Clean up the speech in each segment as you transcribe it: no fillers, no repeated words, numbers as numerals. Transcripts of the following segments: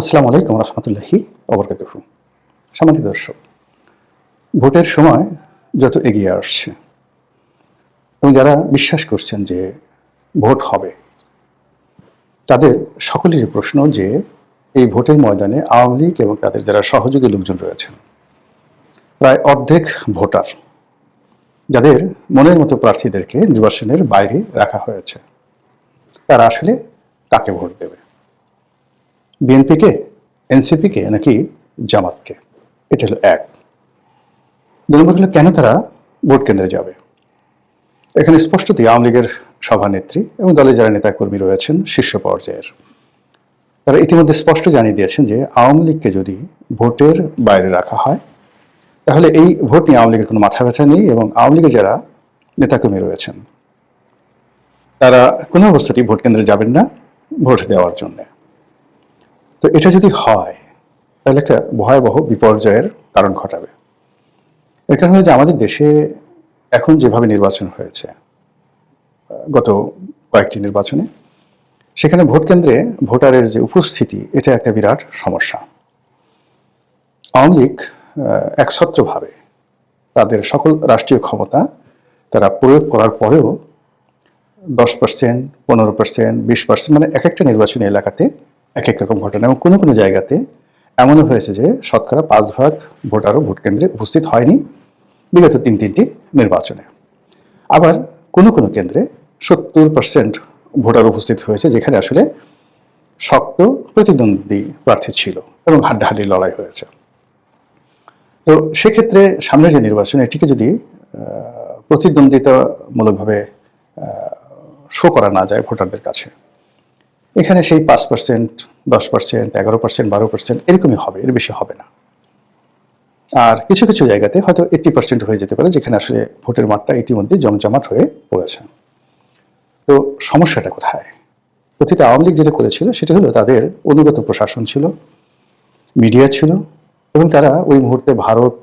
আসসালামু আলাইকুম রহমতুল্লাহি ওবরকাতুহু। সম্মানিত দর্শক, ভোটের সময় যত এগিয়ে আসছে এবং যারা বিশ্বাস করছেন যে ভোট হবে, তাদের সকলেরই প্রশ্ন যে এই ভোটের ময়দানে আওয়ামী লীগ এবং তাদের যারা সহযোগী লোকজন রয়েছেন, প্রায় অর্ধেক ভোটার, যাদের মনের মতো প্রার্থীদেরকে নির্বাচনের বাইরে রাখা হয়েছে, তারা আসলে কাকে ভোট দেবে? বিএনপিকে, এনসিপিকে, নাকি জামাতকে? এটা হলো এক। ২ নম্বর হলো কেন তারা ভোট কেন্দ্রে যাবে? এখানে স্পষ্টতই আওয়ামী লীগের সভানেত্রী এবং দলের যারা নেতাকর্মী রয়েছেন শীর্ষ পর্যায়ের, তারা ইতিমধ্যে স্পষ্ট জানিয়ে দিয়েছেন যে আওয়ামী লীগকে যদি ভোটের বাইরে রাখা হয়, তাহলে এই ভোট নিয়ে আওয়ামী লীগের কোনো মাথা ব্যথা নেই এবং আওয়ামী লীগের যারা নেতাকর্মী রয়েছেন তারা কোনো অবস্থাতেই ভোট কেন্দ্রে যাবেন না ভোট দেওয়ার জন্য। তো এটা যদি হয় তাহলে একটা ভয়াবহ বিপর্যয়ের কারণ ঘটাবে। এর কারণ হলো যে আমাদের দেশে এখন যেভাবে নির্বাচন হয়েছে, গত কয়েকটি নির্বাচনে, সেখানে ভোট কেন্দ্রে ভোটারের যে উপস্থিতি, এটা একটা বিরাট সমস্যা। আওয়ামী লীগ একছত্রভাবে তাদের সকল রাষ্ট্রীয় ক্ষমতা তারা প্রয়োগ করার পরেও 10%, 15%, 20%, মানে এক একটা নির্বাচনী এলাকাতে এক এক রকম ঘটনা, এবং কোনো কোনো জায়গাতে এমনও হয়েছে যে শতকরা 5 ভাগ ভোটারও ভোট কেন্দ্রে উপস্থিত হয়নি বিগত তিনটি নির্বাচনে। আবার কোনো কোনো কেন্দ্রে 70% ভোটার উপস্থিত হয়েছে, যেখানে আসলে শক্ত প্রতিদ্বন্দ্বী প্রার্থী ছিল এবং হাড্ডাহাড্ডি লড়াই হয়েছে। তো সেক্ষেত্রে সামনের যে নির্বাচন, এটিকে যদি প্রতিদ্বন্দ্বিতামূলকভাবে শো করা না যায় ভোটারদের কাছে, এখানে সেই 5%, 10%, 11%, 12% এরকমই হবে, এর বেশি হবে না। আর কিছু কিছু জায়গাতে হয়তো 80% হয়ে যেতে পারে, যেখানে আসলে ভোটের মাঠটা ইতিমধ্যে জমজমাট হয়ে পড়েছে। তো সমস্যাটা কোথায়? অতীতে আওয়ামী লীগ যেটা করেছিল সেটা হলো তাদের অনুগত প্রশাসন ছিল, মিডিয়া ছিল, এবং তারা ওই মুহূর্তে ভারত,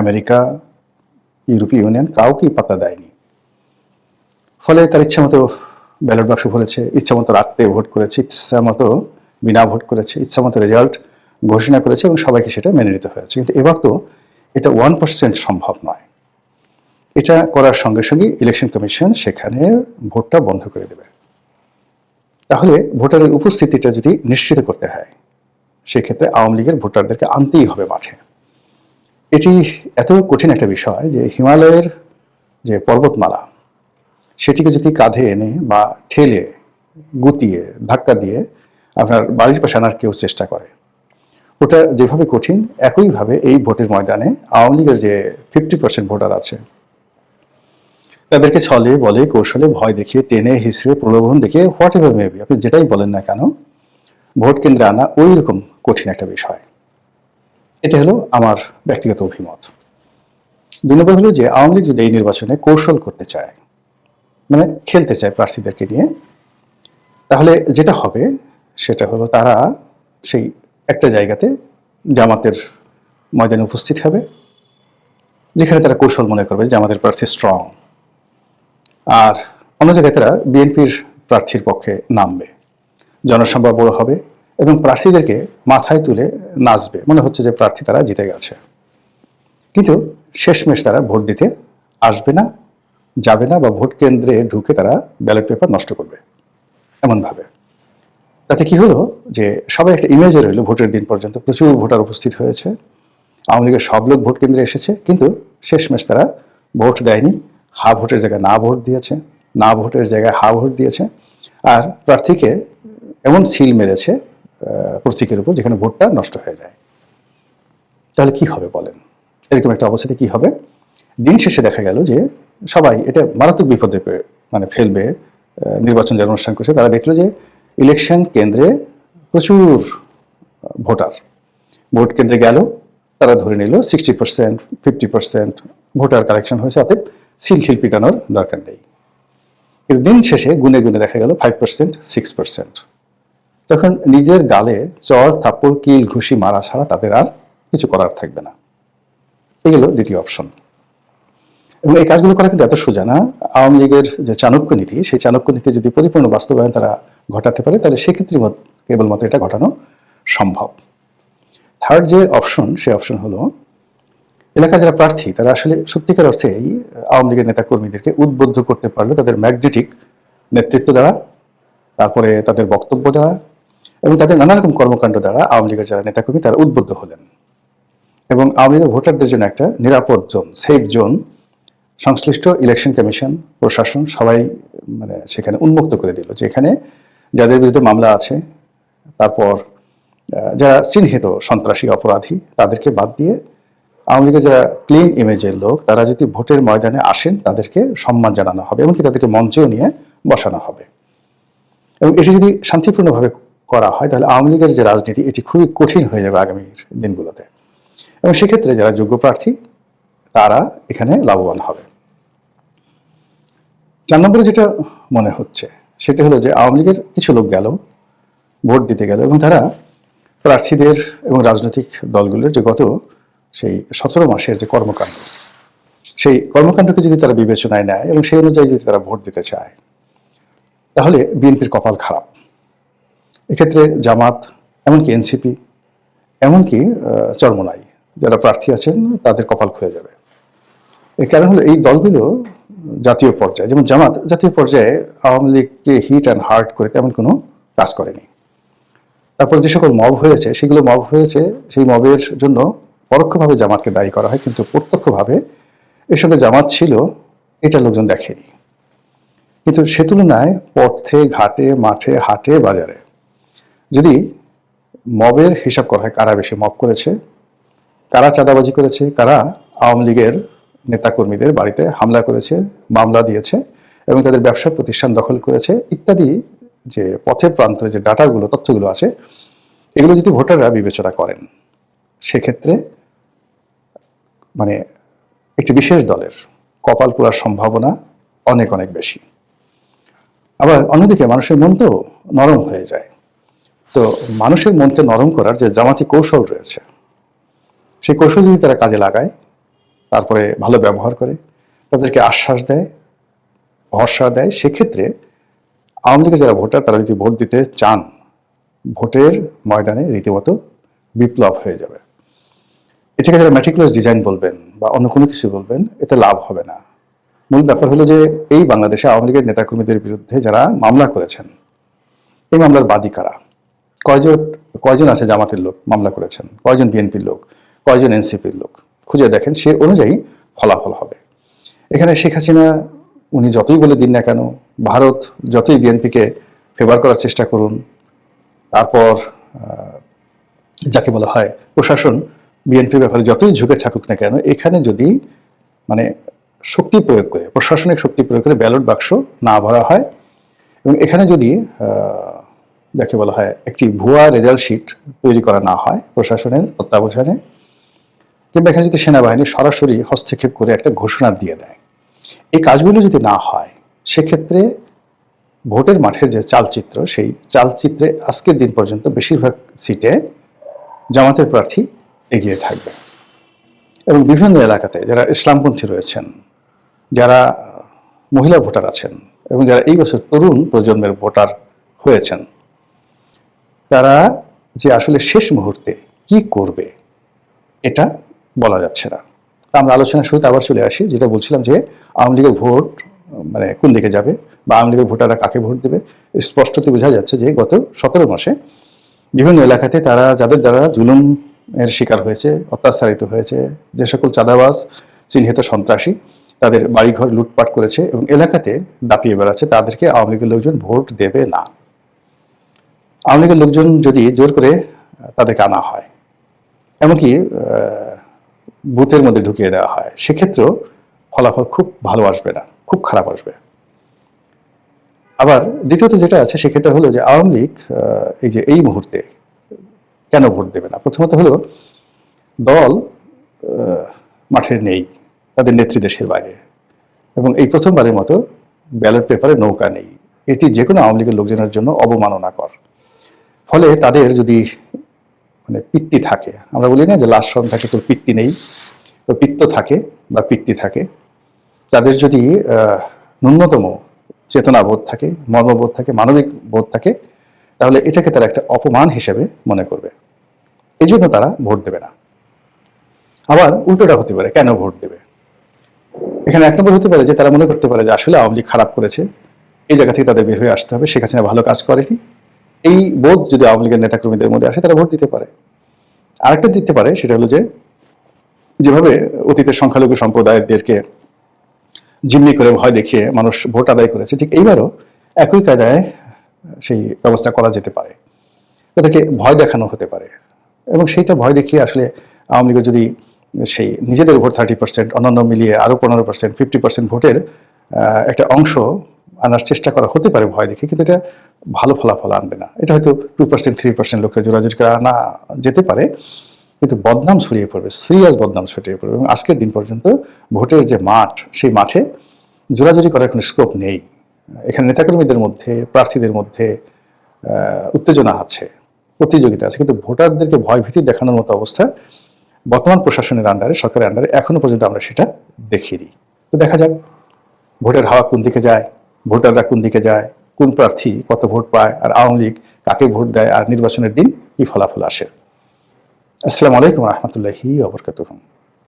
আমেরিকা, ইউরোপীয় ইউনিয়ন কাউকেই পাত্তা দেয়নি। ফলে তার ইচ্ছা মতো ব্যালট বাক্স ভরেছে, ইচ্ছা মতো রাখতে ভোট করেছে, ইচ্ছা মতো বিনা ভোট করেছে, ইচ্ছা মতো রেজাল্ট ঘোষণা করেছে এবং সবাইকে সেটা মেনে নিতে হয়েছে। কিন্তু এবার তো এটা 1% সম্ভব নয়। এটা করার সঙ্গে সঙ্গে ইলেকশন কমিশন সেখানে ভোটটা বন্ধ করে দেবে। তাহলে ভোটারের উপস্থিতিটা যদি নিশ্চিত করতে হয়, সেক্ষেত্রে আওয়ামী লীগের ভোটারদেরকে আনতেই হবে মাঠে। এটি এত কঠিন একটা বিষয় যে হিমালয়ের যে পর্বতমালা, সেটিকে যদি কাঁধে এনে বা ঠেলে, গুতিয়ে, ধাক্কা দিয়ে আপনার বাড়ির পাশে আনার কেউ চেষ্টা করে, ওটা যেভাবে কঠিন, একইভাবে এই ভোটের ময়দানে আওয়ামী লীগের যে 50% ভোটার আছে, তাদেরকে ছলে বলে কৌশলে ভয় দেখিয়ে, টেনে হিসড়ে, প্রলোভন দেখিয়ে, হোয়াট এভার মেবি, আপনি যেটাই বলেন না কেন, ভোট কেন্দ্রে আনা ওই রকম কঠিন একটা বিষয়। এটা হলো আমার ব্যক্তিগত অভিমত। 2 নম্বর হলো যে আওয়ামী লীগ যদি এই নির্বাচনে কৌশল করতে চায়, মানে খেলতে চায় প্রার্থীদেরকে নিয়ে, তাহলে যেটা হবে সেটা হলো তারা সেই একটা জায়গাতে জামাতের ময়দানে উপস্থিত হবে, যেখানে তারা কৌশল মনে করবে যে আমাদের প্রার্থী স্ট্রং, আর অন্য জায়গায় তারা বিএনপির প্রার্থীর পক্ষে নামবে, জনসংখ্যা বড় হবে এবং প্রার্থীদেরকে মাথায় তুলে নাচবে, মনে হচ্ছে যে প্রার্থী তারা জিতে গেছে। কিন্তু শেষমেশ তারা ভোট দিতে আসবে না, যাবে না, বা ভোট কেন্দ্রে ঢুকে তারা ব্যালট পেপার নষ্ট করবে এমনভাবে। তাতে কি হলো যে সবাই একটা ইমেজে রইল, ভোটের দিন পর্যন্ত প্রচুর ভোটার উপস্থিত হয়েছে, আওয়ামী লীগের সব লোক ভোট কেন্দ্রে এসেছে, কিন্তু শেষমেশ তারা ভোট দেয়নি, হা ভোটের জায়গায় না ভোট দিয়েছে, না ভোটের জায়গায় হা ভোট দিয়েছে, আর প্রার্থীকে এমন সিল মেরেছে প্রতীকের উপর যেখানে ভোটটা নষ্ট হয়ে যায়। তাহলে কি হবে বলেন? এরকম একটা অবস্থাতে কি হবে? দিন শেষে দেখা গেল যে সবাই এটা মারাত্মক বিপদে মানে ফেলবে। নির্বাচন যারা অনুষ্ঠান করছে তারা দেখলো যে ইলেকশন কেন্দ্রে প্রচুর ভোটার ভোট কেন্দ্রে গেল, তারা ধরে নিল 60%, 50% ভোটার কালেকশন হয়েছে, অতএব সিল ঠিল পিটানোর দরকার নেই। কিন্তু দিন শেষে গুনে গুনে দেখা গেল 5%, 6%। তখন নিজের গালে চর, থাপ্পড়, কিল, ঘুষি মারা ছাড়া তাদের আর কিছু করার থাকবে না। এগুলো দ্বিতীয় অপশন। এবং এই কাজগুলো করা কিন্তু এত সোজা না। আওয়ামী লীগের যে চাণক্য নীতি, সেই চাণক্য নীতি যদি পরিপূর্ণ বাস্তবায়ন তারা ঘটাতে পারে, তাহলে সেক্ষেত্রে কেবলমাত্র এটা ঘটানো সম্ভব। থার্ড যে অপশন, সে অপশন হলো এলাকার যারা প্রার্থী তারা আসলে সত্যিকার অর্থে এই আওয়ামী লীগের নেতাকর্মীদেরকে উদ্বুদ্ধ করতে পারলো তাদের ম্যাগনেটিক নেতৃত্ব দ্বারা, তারপরে তাদের বক্তব্য দ্বারা এবং তাদের নানা রকম কর্মকাণ্ড দ্বারা আওয়ামী লীগের যারা নেতাকর্মী তারা উদ্বুদ্ধ হলেন এবং আওয়ামী লীগের ভোটারদের জন্য একটা নিরাপদ জোন, সেফ জোন সংশ্লিষ্ট ইলেকশন কমিশন, প্রশাসন সবাই সেখানে উন্মুক্ত করে দিল যে এখানে যাদের বিরুদ্ধে মামলা আছে, তারপর যারা চিহ্নিত সন্ত্রাসী অপরাধী তাদেরকে বাদ দিয়ে আওয়ামী লীগের যারা ক্লিন ইমেজের লোক তারা যদি ভোটের ময়দানে আসেন তাদেরকে সম্মান জানানো হবে, এমনকি তাদেরকে মঞ্চেও নিয়ে বসানো হবে। এবং এটি যদি শান্তিপূর্ণভাবে করা হয় তাহলে আওয়ামী লীগের যে রাজনীতি এটি খুবই কঠিন হয়ে যাবে আগামীর দিনগুলোতে, এবং সেক্ষেত্রে যারা যোগ্য প্রার্থী তারা এখানে লাভবান হবে। 4 নম্বরে যেটা মনে হচ্ছে সেটা হলো যে আওয়ামী লীগের কিছু লোক গেল, ভোট দিতে গেল এবং তারা প্রার্থীদের এবং রাজনৈতিক দলগুলোর যে গত সেই 17 মাসের যে কর্মকাণ্ড, সেই কর্মকাণ্ডকে যদি তারা বিবেচনায় নেয় এবং সেই অনুযায়ী যদি তারা ভোট দিতে চায় তাহলে বিএনপির কপাল খারাপ। এক্ষেত্রে জামাত, এমনকি এনসিপি, এমনকি চরমোনাই যারা প্রার্থী আছেন তাদের কপাল খুলে যাবে। এর কারণ হলো এই দলগুলো জাতীয় পর্যায়ে, যেমন জামাত জাতীয় পর্যায়ে আওয়ামী লীগকে হিট অ্যান্ড হার্ট করে তেমন কোনো কাজ করেনি। তারপর যে সকল মব হয়েছে সেগুলো মব হয়েছে, সেই মবের জন্য পরোক্ষভাবে জামাতকে দায়ী করা হয়, কিন্তু প্রত্যক্ষভাবে এর সঙ্গে জামাত ছিল এটা লোকজন দেখেনি। কিন্তু সে তুলনায় পথে ঘাটে মাঠে হাটে বাজারে যদি মবের হিসাব করা হয়, কারা বেশি মব করেছে, কারা চাঁদাবাজি করেছে, কারা আওয়ামী লীগের নেতাকর্মীদের বাড়িতে হামলা করেছে, মামলা দিয়েছে এবং তাদের ব্যবসা প্রতিষ্ঠান দখল করেছে ইত্যাদি, যে পথের প্রান্তরে যে ডাটাগুলো, তথ্যগুলো আছে, এগুলো যদি ভোটাররা বিবেচনা করেন সেক্ষেত্রে একটি বিশেষ দলের কপাল পোড়ার সম্ভাবনা অনেক অনেক বেশি। আবার অন্যদিকে মানুষের মন তো নরম হয়ে যায়। তো মানুষের মনকে নরম করার যে জামাতি কৌশল রয়েছে সেই কৌশল যদি তারা কাজে লাগায়, তারপরে ভালো ব্যবহার করে, তাদেরকে আশ্বাস দেয়, ভরসা দেয়, সেক্ষেত্রে আওয়ামী লীগের যারা ভোটার তারা যদি ভোট দিতে চান, ভোটের ময়দানে রীতিমতো বিপ্লব হয়ে যাবে। এটাকে যারা ম্যাটিকুলাস ডিজাইন বলবেন বা অন্য কোনো কিছু বলবেন, এতে লাভ হবে না। মূল ব্যাপার হলো যে এই বাংলাদেশে আওয়ামী লীগের নেতাকর্মীদের বিরুদ্ধে যারা মামলা করেছেন, এই মামলার বাদী কারা, কয়জন আছে জামাতের লোক মামলা করেছেন, কয়জন বিএনপির লোক, কয়জন এনসিপির লোক, খুঁজে দেখেন, সে অনুযায়ী ফলাফল হবে। এখানে শেখ হাসিনা উনি যতই বলে দিন না কেন, ভারত যতই বিএনপিকে ফেভার করার চেষ্টা করুন, তারপর যাকে বলা হয় প্রশাসন বিএনপির ব্যাপারে যতই ঝুঁকে থাকুক না কেন, এখানে যদি শক্তি প্রয়োগ করে, প্রশাসনিক শক্তি প্রয়োগ করে ব্যালট বাক্স না ভরা হয় এবং এখানে যদি যাকে বলা হয় একটি ভুয়া রেজাল্ট শিট তৈরি করা না হয় প্রশাসনের তত্ত্বাবধানে, কিংবা এখানে যদি সেনাবাহিনী সরাসরি হস্তক্ষেপ করে একটা ঘোষণা দিয়ে দেয়, এই কাজগুলো যদি না হয় সেক্ষেত্রে ভোটের মাঠের যে চালচিত্র, সেই চালচিত্রে আজকের দিন পর্যন্ত বেশিরভাগ সিটে জামাতের প্রার্থী এগিয়ে থাকবে। এবং বিভিন্ন এলাকাতে যারা ইসলামপন্থী রয়েছেন, যারা মহিলা ভোটার আছেন এবং যারা এই বছর তরুণ প্রজন্মের ভোটার হয়েছেন, তারা যে আসলে শেষ মুহূর্তে কি করবে এটা বলা যাচ্ছে না। আমরা আলোচনার শুরুতে আবার চলে আসি, যেটা বলছিলাম যে আওয়ামী লীগের ভোট কোন দিকে যাবে বা আওয়ামী লীগের ভোটাররা কাকে ভোট দেবে। স্পষ্টতই বোঝা যাচ্ছে যে গত 17 মাসে বিভিন্ন এলাকাতে তারা যাদের দ্বারা জুলুমের শিকার হয়েছে, অত্যাচারিত হয়েছে, যে সকল চাঁদাবাজ চিহ্নিত সন্ত্রাসী তাদের বাড়িঘর লুটপাট করেছে এবং এলাকাতে দাপিয়ে বেড়াচ্ছে, তাদেরকে আওয়ামী লীগের লোকজন ভোট দেবে না। আওয়ামী লীগের লোকজন যদি জোর করে তাদেরকে আনা হয়, এমনকি বুথের মধ্যে ঢুকিয়ে দেওয়া হয়, সেক্ষেত্রেও ফলাফল খুব ভালো আসবে না, খুব খারাপ আসবে। আবার দ্বিতীয়ত যেটা আছে সেক্ষেত্রে হলো যে আওয়ামী লীগ এই মুহূর্তে কেন ভোট দেবে না। প্রথমত হলো দল মাঠে নেই, তাদের নেত্রী দেশের বাইরে, এবং এই প্রথমবারের মতো ব্যালট পেপারে নৌকা নেই। এটি যে কোনো আওয়ামী লীগের লোকজনের জন্য অবমাননাকর। ফলে তাদের যদি পিত্তি থাকে, আমরা বলি না যে লাশ শরণ থাকে তোর পিত্তি নেই, তো পিত্ত থাকে বা পিত্তি থাকে, তাদের যদি ন্যূনতম চেতনাবোধ থাকে, মর্মবোধ থাকে, মানবিক বোধ থাকে, তাহলে এটাকে তারা একটা অপমান হিসেবে মনে করবে, এই জন্য তারা ভোট দেবে না। আবার উল্টোটা হতে পারে, কেন ভোট দেবে? এখানে এক নম্বর হতে পারে যে তারা মনে করতে পারে যে আসলে আওয়ামী লীগ খারাপ করেছে, এই জায়গা থেকে তাদের বের হয়ে আসতে হবে, শেখ হাসিনা ভালো কাজ করেনি, এই বোধ যদি আওয়ামী লীগের নেতাকর্মীদের মধ্যে আসে তারা ভোট দিতে পারে। আরেকটা দিতে পারে, সেটা হলো যে যেভাবে অতীতের সংখ্যালঘু সম্প্রদায়দেরকে জিম্মি করে ভয় দেখিয়ে মানুষ ভোট আদায় করেছে, ঠিক এইবারও একই কায়দায় সেই ব্যবস্থা করা যেতে পারে, তাদেরকে ভয় দেখানো হতে পারে। এবং সেইটা ভয় দেখিয়ে আসলে আওয়ামী লীগের যদি সেই নিজেদের ভোট 30%, অন্যান্য মিলিয়ে আরও 15%, 50% ভোটের একটা অংশ আনার চেষ্টা করা হতে পারে ভয় দেখে, কিন্তু এটা ভালো ফলাফল আনবে না। এটা হয়তো 2%, 3% লোকের জোরাজুরি করে আনা যেতে পারে, কিন্তু বদনাম ছড়িয়ে পড়বে, সিরিয়াস বদনাম ছড়িয়ে পড়বে। এবং আজকের দিন পর্যন্ত ভোটের যে মাঠ, সেই মাঠে জোরাজুরি করার কোনো স্কোপ নেই। এখানে নেতাকর্মীদের মধ্যে, প্রার্থীদের মধ্যে উত্তেজনা আছে, প্রতিযোগিতা আছে, কিন্তু ভোটারদেরকে ভয় ভীতি দেখানোর মতো অবস্থা বর্তমান প্রশাসনের আন্ডারে, সরকারের আন্ডারে এখনো পর্যন্ত আমরা সেটা দেখিনি। তো দেখা যাক ভোটের হাওয়া কোন দিকে যায়, ভোটাররা কোন দিকে যায়, কোন প্রার্থী কত ভোট পায়, আর আওয়ামী লীগ কাকে ভোট দেয়, আর নির্বাচনের দিন কি ফলাফল আসে। আসসালামু আলাইকুম রহমতুল্লাহি ওয়া বারাকাতুহু।